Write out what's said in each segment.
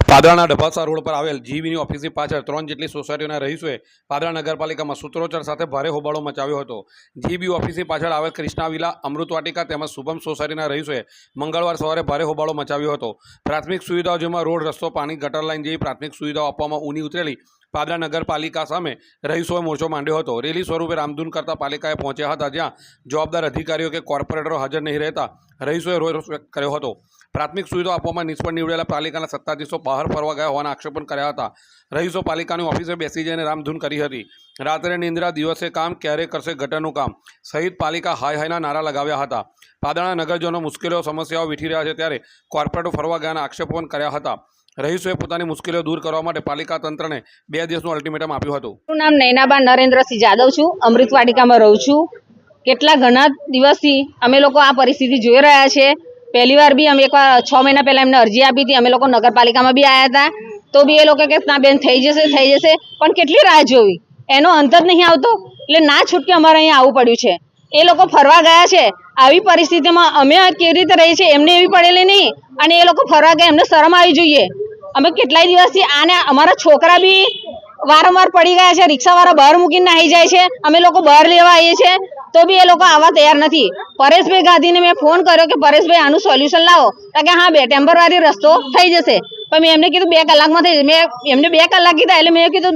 પાદરાના Dabhasa road પર આવેલ જીવીની ઓફિસની પાછળ 3 જેટલી સોસાયટીઓના રહીશોએ પાદરા નગરપાલિકામાં સૂત્રોચ્ચાર સાથે ભારે હોબાળો મચાવ્યો હતો। જીબી ઓફિસની પાછળ આવેલ કૃષ્ણા વિલા, અમૃત વાટિકા તેમજ શુભમ સોસાયટીના રહીશોએ મંગળવાર સવારે ભારે હોબાળો મચાવ્યો હતો। પ્રાથમિક સુવિધાઓ જેમાં રોડ, રસ્તો, પાણી, ગટર લાઇન જેવી પ્રાથમિક સુવિધાઓ આપવામાં ઊની ઉતરેલી પાદરા નગરપાલિકા સામે રહીશોએ મોરચો માંડ્યો હતો। રેલી સ્વરૂપે રામધૂન કરતા પાલિકાએ પહોંચ્યા હતા, જ્યાં જવાબદાર અધિકારીઓ કે કોર્પોરેટરો હાજર નહીં રહેતા રહીશોએ રોષ વ્યક્ત કર્યો હતો। પ્રાથમિક સુવિધાઓ આપવામાં નિષ્ફળ નીવડેલા પાલિકાના સત્તાધીશો બહાર ફરવા ગયા હોવાના આક્ષેપો કર્યા હતા। રહીશો પાલિકાની ઓફિસે બેસી જઈને રામધૂન કરી હતી। રાત્રે નિંદ્રા, દિવસે કામ, ક્યારે કરશે ગટરનું કામ સહિત પાલિકા હાય હાયના નારા લગાવ્યા હતા। પાદરાના નગરજનો મુશ્કેલીઓ, સમસ્યાઓ વીઠી રહ્યા છે, ત્યારે કોર્પોરેટરો ફરવા ગયાના આક્ષેપો કર્યા હતા। રહીશોએ પોતાની મુશ્કેલીઓ દૂર કરવા માટે પાલિકા તંત્રને 2 દિવસનું અલ્ટિમેટમ આપ્યું હતું। મારું નામ નૈનાબા નરેન્દ્રસિંહ જાદવ છું, અમૃત વાટિકામાં રહું છું। કેટલા ઘણા દિવસથી અમે લોકો આ પરિસ્થિતિ જોઈ રહ્યા છે। પહેલી વાર બી અમે એકવાર 6 મહિના પહેલા એમને અરજી આપી હતી। અમે લોકો નગરપાલિકામાં બી આવ્યા હતા, તો બી એ લોકો કે ના બેન થઈ જશે, પણ કેટલી રાહ જોવી, એનો અંત જ નહીં આવતો। એટલે ના છૂટકે અમારે અહીંયા આવવું પડ્યું છે। એ લોકો ફરવા ગયા છે, આવી પરિસ્થિતિમાં અમે કેવી રીતે રહી છે એમને એવી પડેલી નહીં, અને એ લોકો ફરવા ગયા, એમને શરમ આવી જોઈએ। અમે કેટલાય દિવસથી આને અમારા છોકરા બી વારંવાર પડી ગયા છે, રિક્ષાવાળા બહાર મૂકીને નાહી જાય છે, અમે લોકો બહાર લેવા આવીએ છીએ તો બી એ લોકો આવવા તૈયાર નથી। પરેશભાઈ ગાંધીને મેં ફોન કર્યો કે પરેશભાઈ આનું સોલ્યુશન લાવો, તો કે હા ટેમ્પરરી રસ્તો થઈ જશે, પણ મેં એમને કીધું 2 કલાકમાં થઈ જશે। મેં એમને 2 કલાક કીધા, એટલે મેં કીધું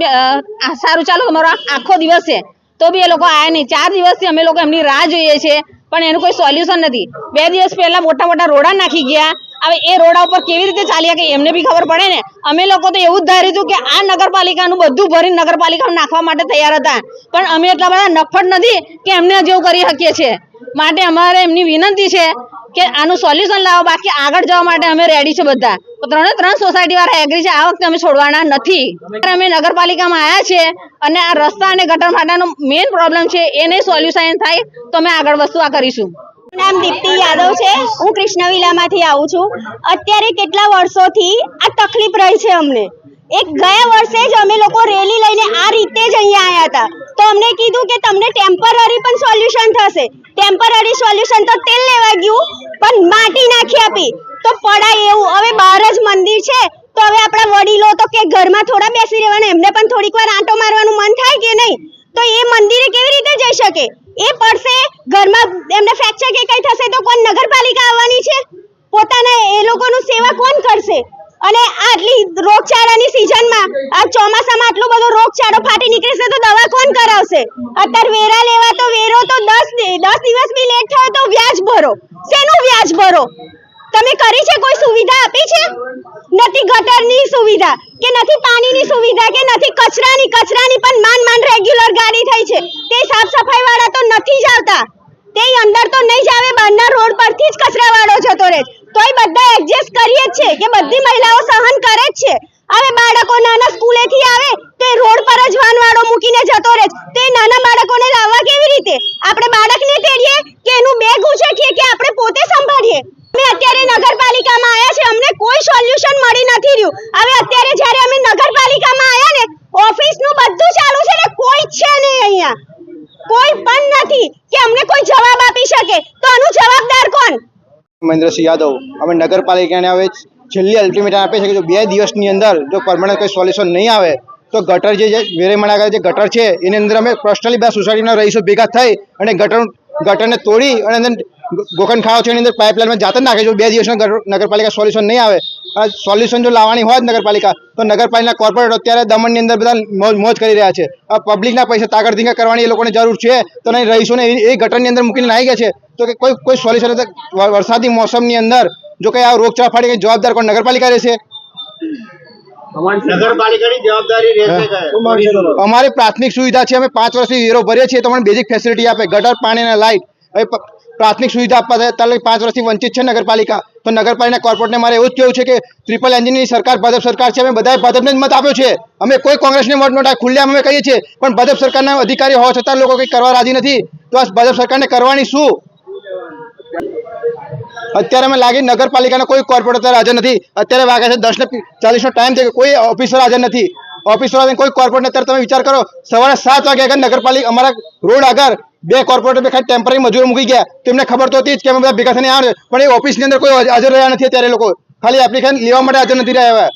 સારું ચાલો તમારો આખો દિવસ છે, તો બી એ લોકો આવ્યા નહીં। 4 દિવસથી અમે લોકો એમની રાહ જોઈએ છે, પણ એનું કોઈ સોલ્યુશન નથી। 2 દિવસ પહેલા મોટા મોટા રોડા નાખી ગયા, હવે એ રોડા ઉપર કેવી રીતે ચાલ્યા કે એમને બી ખબર પડે ને। અમે લોકો તો એવું જ ધાર્યું હતું કે આ નગરપાલિકાનું બધું ભરીને નગરપાલિકામાં નાખવા માટે તૈયાર હતા, પણ અમે એટલા બધા નફટ નથી કે એમને જેવું કરી શકીએ છીએ। માટે અમારે એમની વિનંતી છે કે આનું સોલ્યુશન લાવો, બાકી આગળ જવા માટે અમે રેડી છે બધા। 3 સોસાયટી વાળા એગ્રી છે, આ વખતે અમે છોડવાના નથી। અમે નગરપાલિકામાં આવ્યા છે, અને આ રસ્તા અને ગટર માટેનો મેઇન પ્રોબ્લેમ છે, એને સોલ્યુશન થાય તો અમે આગળ વસ્તુ આ કરીશું। નામ દીપ્તિ યાદવ છે, હું કૃષ્ણવિલામાંથી આવું છું। અત્યારે કેટલા વર્ષોથી આ તકલીફ રહી છે અમને। ગયા વર્ષે જ અમે લોકો રેલી લઈને આ રીતે જ અહીંયા આવ્યા હતા, તો અમને કીધું કે તમને ટેમ્પરરી પણ સોલ્યુશન થશે। ટેમ્પરરી સોલ્યુશન તો તેલ લેવા ગયું, પણ માટી નાખી આપી તો પડાય એવું। હવે બહાર જ મંદિર છે, તો હવે આપણા વડીલો તો કે ઘરમાં થોડા બેસી રહેવાના, એમને પણ થોડીક વાર આંટો મારવાનું મન થાય કે નહીં, તો એ મંદિરે કેવી રીતે જઈ શકે? એ પડશે ઘરમાં, એમને ફ્રેક્ચર કે કઈ થશે તો કોણ નગરપાલિકા આવવાની છે? પોતાના એ લોકોનું સેવા કોણ કરશે? અને આટલી રોગચાળાની સિઝનમાં આ ચોમાસામાં આટલો બધો રોગચાળો ફાટી નીકળશે તો દવા કોણ કરાવશે? અત્યારે વેરા લેવા તો વેરો તો 10 દિવસ બી લેટ થયો તો વ્યાજ ભરો। શેનું વ્યાજ ભરો? તમે કરી છે કોઈ સુવિધા આપી છે? નથી ગટરની સુવિધા, કે નથી પાણીની સુવિધા, કે નથી કચરાની પણ માંડ રેગ્યુલર ગાડી થઈ છે, તે સાફ સફાઈ વાળા તો નથી જ આવતા, તે અંદર તો નહીં જ આવે, બહારના રોડ પરથી જ કચરા વાળો જતો રહે, તોય બધા એડજસ્ટ કરીએ જ છે કે બધી મહિલાઓ સહન કરે જ છે। હવે બાળકો નાના સ્કૂલેથી આવે તો એ રોડ પર જ વાનવાળો મૂકીને જતો રહે, તો એ નાના બાળકોને લાવવા કેવી રીતે? આપણે બાળકને તેડીએ કે એનું બેગ ઉછેકીએ કે આપણે પોતે સંભાળીએ? અમે અત્યારે નગરપાલિકામાં આવ્યા છે, અમને કોઈ સોલ્યુશન મળી નથી રહ્યું। હવે અત્યારે જ્યારે અમે નગરપાલિકામાં આવ્યા ને, ઓફિસનું બધું ચાલુ છે ને કોઈ છે નહીં અહીંયા, કોઈ પણ નથી કે અમને કોઈ જવાબ આપી શકે, તો આનું જવાબદાર કોણ? મહેન્દ્રસિંહ યાદવ। અમે નગરપાલિકાને હવે છેલ્લી અલ્ટિમેટમ આપે છે કે જો 2 દિવસની અંદર જો પરમાનન્ટ કોઈ સોલ્યુશન નહીં આવે તો ગટર જે વેરેમણ આગળ જે ગટર છે એની અંદર અમે પર્સનલી 2 સોસાયટીના રહીશો ભેગા થઈ અને ગટરને તોડી અને અંદર ગોખણ ખાવ છે, એની અંદર પાઇપલાઇનમાં જાત જ નાખે। જો 2 દિવસમાં નગરપાલિકા સોલ્યુશન નહીં આવે, સોલ્યુશન જો લાવવાની હોય નગરપાલિકા, તો નગરપાલિકા કોર્પોરેટ અત્યારે દમણની અંદર બધા મોજ કરી રહ્યા છે। પબ્લિકના પૈસા તાકડ ધીંગા કરવાની એ લોકોને જરૂર છે, તો નહીં રહીશોને એ ગટરની અંદર મૂકીને નાહી ગયા છે, તો કે કોઈ સોલ્યુશન વરસાદી મોસમની અંદર જો કંઈ આ રોગચાળા ફાટી કંઈ જવાબદાર કોણ? નગરપાલિકા રહેશે। નગરપાલિકાની જવાબદારી રહેશે। અમારી પ્રાથમિક સુવિધા છે, અમે 5 વર્ષથી વેરો ભરીએ છીએ, તો અમને બેઝિક ફેસિલિટી આપે, ગટર, પાણી અને લાઇટ, હવે પ્રાથમિક સુવિધા આપવા ત્યારે 5 વર્ષથી વંચિત છે નગરપાલિકા। તો નગરપાલિકા કોર્પોરેટને મારે એવું જ કહેવું છે કે ટ્રિપલ એન્જિનની સરકાર ભાજપ સરકાર છે, અમે બધાએ ભાજપને જ મત આપ્યો છે, અમે કોઈ કોંગ્રેસને મત નોટા ખુલ્લેઆમ અમે કહીએ છીએ, પણ ભાજપ સરકારના અધિકારી હોવા છતાં લોકો કંઈ કરવા રાજી નથી, તો આ ભાજપ સરકારને કરવાની શું? અત્યારે અમે લાગી નગરપાલિકાના કોઈ કોર્પોરેટર હાજર નથી। અત્યારે વાગ્યા છે 10:40નો ટાઈમ છે, કોઈ ઓફિસર હાજર નથી। ઓફિસર કોઈ કોર્પોરેટર, અત્યારે તમે વિચાર કરો, સવારે 7 વાગે આગળ નગરપાલિકા અમારા રોડ આગળ 2 કોર્પોરેટર ખાલી ટેમ્પરરી મજૂરો મૂકી ગયા, તેમને ખબર તો હતી જ કે અમે બધા ભેગા થઈને આવે, પણ એ ઓફિસની અંદર કોઈ હાજર રહ્યા નથી। અત્યારે લોકો ખાલી એપ્લિકેશન લેવા માટે હાજર નથી રહ્યા।